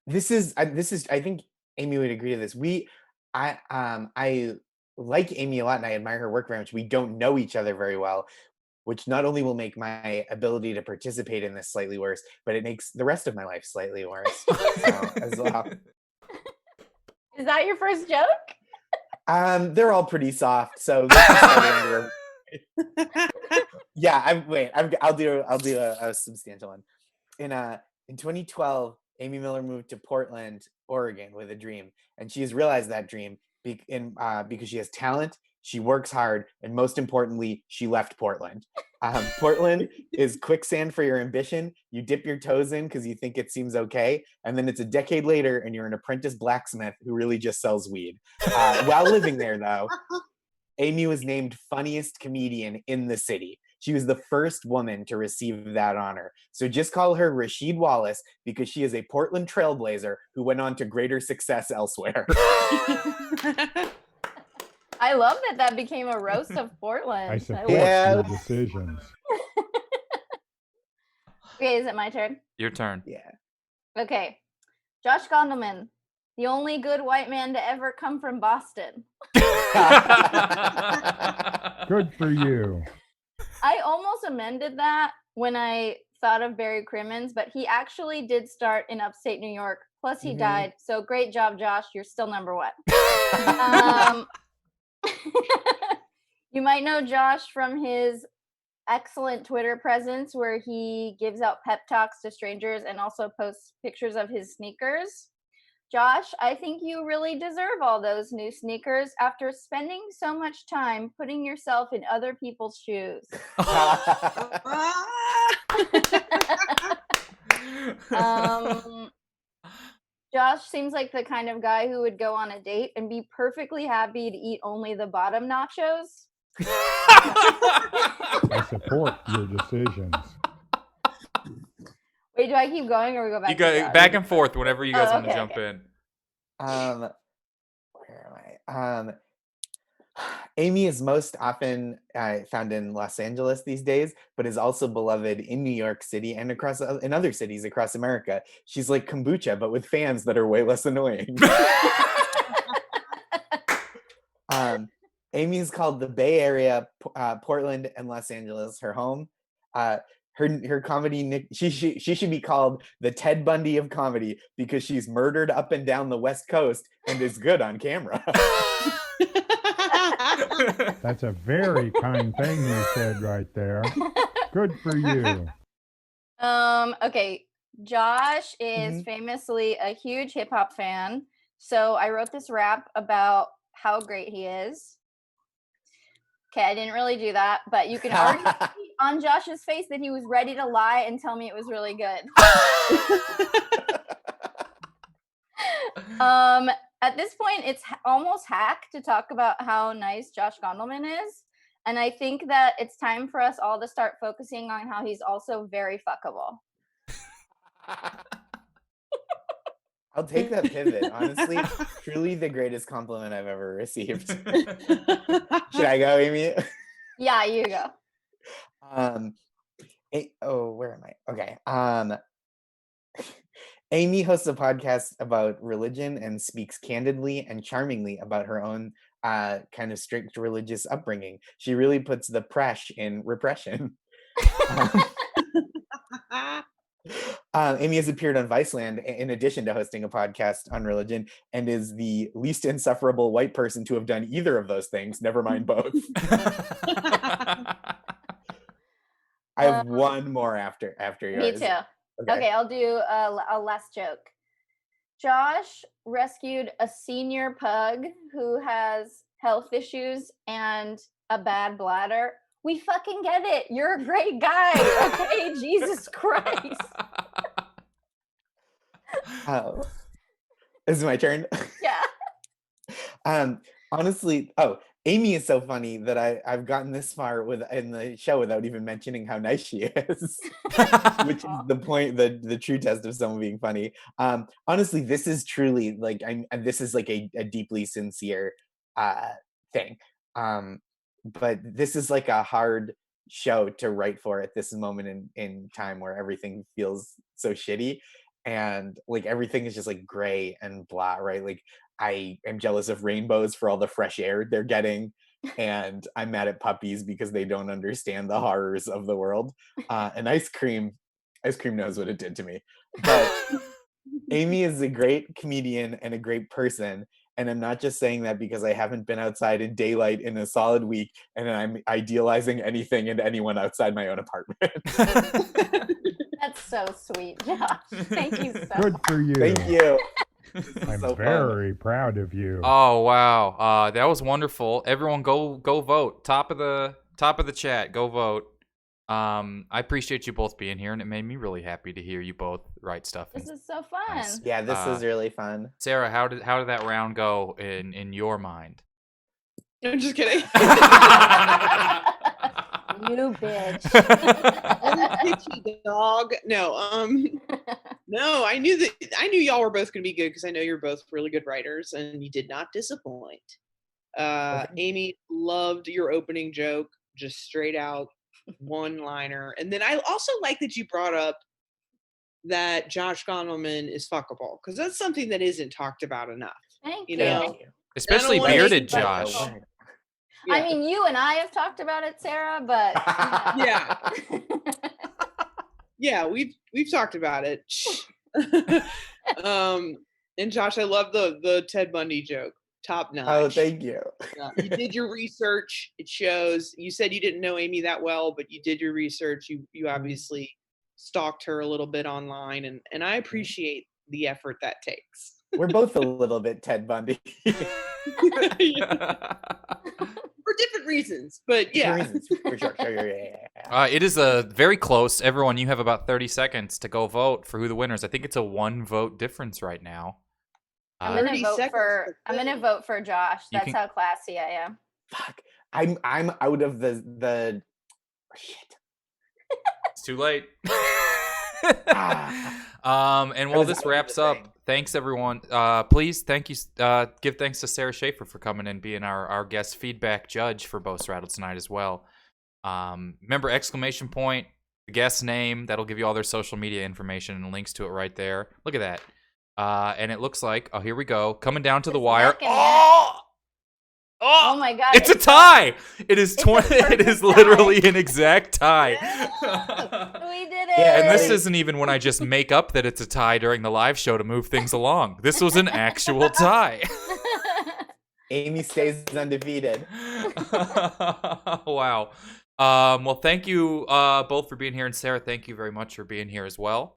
I think Amy would agree to this. I like Amy a lot and I admire her work very much. We don't know each other very well, which not only will make my ability to participate in this slightly worse, but it makes the rest of my life slightly worse. So as well. Is that your first joke? They're all pretty soft, so let's just start under. Yeah, I'll do a substantial one. In 2012, Amy Miller moved to Portland, Oregon, with a dream, and she has realized that dream because she has talent, she works hard, and most importantly, she left Portland. Portland is quicksand for your ambition. You dip your toes in because you think it seems okay, and then it's a decade later, and you're an apprentice blacksmith who really just sells weed. While living there, though, Amy was named funniest comedian in the city. She was the first woman to receive that honor. So just call her Rasheed Wallace because she is a Portland trailblazer who went on to greater success elsewhere. I love that became a roast of Portland. I support your decisions. Okay, is it my turn? Your turn. Yeah. Okay. Josh Gondelman, the only good white man to ever come from Boston. Good for you. I almost amended that when I thought of Barry Crimmins, but he actually did start in upstate New York. Plus, he died. So great job, Josh. You're still number one. You might know Josh from his excellent Twitter presence where he gives out pep talks to strangers and also posts pictures of his sneakers. Josh, I think you really deserve all those new sneakers after spending so much time putting yourself in other people's shoes. Josh seems like the kind of guy who would go on a date and be perfectly happy to eat only the bottom nachos. I support your decisions. Wait, do I keep going or we go back? You go back and forth whenever you guys want to jump in. Where am I? Amy is most often found in Los Angeles these days, but is also beloved in New York City and in other cities across America. She's like kombucha, but with fans that are way less annoying. Amy is called the Bay Area, Portland, and Los Angeles her home. Her comedy, she should be called the Ted Bundy of comedy because she's murdered up and down the West Coast and is good on camera. That's a very kind thing you said right there. Good for you. Okay, Josh is famously a huge hip hop fan, so I wrote this rap about how great he is. Okay, I didn't really do that, but you can already see on Josh's face that he was ready to lie and tell me it was really good. At this point, it's almost hack to talk about how nice Josh Gondelman is. And I think that it's time for us all to start focusing on how he's also very fuckable. I'll take that pivot. Honestly, truly the greatest compliment I've ever received. Should I go, Amy? Yeah, you go. Where am I? Okay. Amy hosts a podcast about religion and speaks candidly and charmingly about her own kind of strict religious upbringing. She really puts the presh in repression. Amy has appeared on Viceland in addition to hosting a podcast on religion and is the least insufferable white person to have done either of those things, never mind both. I have one more after yours. Me too. Okay, I'll do a last joke. Josh rescued a senior pug who has health issues and a bad bladder. We fucking get it. You're a great guy. Okay, Jesus Christ. This is my turn. Yeah. Honestly, Amy is so funny that I've gotten this far in the show without even mentioning how nice she is, which is the point, the true test of someone being funny. Honestly, this is truly like this is like a deeply sincere thing. But this is like a hard show to write for at this moment in time where everything feels so shitty. and like everything is just like gray and blah, right? Like I am jealous of rainbows for all the fresh air they're getting, and I'm mad at puppies because they don't understand the horrors of the world. And ice cream knows what it did to me. But Amy is a great comedian and a great person. And I'm not just saying that because I haven't been outside in daylight in a solid week and I'm idealizing anything and anyone outside my own apartment. That's so sweet, Josh. Thank you so Good much. for you. Thank you. I'm So fun. very proud of you. Oh wow, that was wonderful. Everyone, go vote. Top of the chat, go vote. I appreciate you both being here, and it made me really happy to hear you both write stuff. This is so fun. Nice. Yeah, this is really fun. Sarah, how did that round go in your mind? I'm just kidding. You bitch. Pitchy dog. No, no. I knew y'all were both gonna be good because I know you're both really good writers, and you did not disappoint. Amy, loved your opening joke, just straight out one-liner, and then I also like that you brought up that Josh Gondelman is fuckable because that's something that isn't talked about enough. Thank You you. know? Especially wanna bearded make- Josh. I mean, you and I have talked about it, Sarah, but Yeah. Yeah, we've talked about it. And Josh, I love the Ted Bundy joke. Top notch. Oh, thank you. Yeah, you did your research. It shows. You said you didn't know Amy that well, but you did your research. You obviously stalked her a little bit online, and I appreciate the effort that takes. We're both a little bit Ted Bundy. For different reasons, but yeah. Reasons, for sure. Yeah. It is very close. Everyone, you have about 30 seconds to go vote for who the winners. I think it's a 1 vote difference right now. I'm gonna 30 vote seconds for. to I'm gonna vote. vote for Josh. You That's can- how classy I am. Fuck. I'm out of the shit. It's too late. Ah. And I while was this out of wraps the up, thing. thanks everyone. Please, thank you. Give thanks to Sarah Schaefer for coming and being our guest feedback judge for Boast Rattle tonight as well. Remember, exclamation point, the guest's name. That'll give you all their social media information and links to it right there. Look at that. And it looks like, oh, here we go, coming down to the It's wire. neck and Oh! Oh my god! It's a tie. It is it's a 20. It perfect is tie. literally an exact tie. We did it. Yeah, And this Hey. isn't even when I just make up that it's a tie during the live show to move things along. This was an actual tie. Amy stays undefeated. Wow. Well, thank you both for being here. And Sarah, thank you very much for being here as well.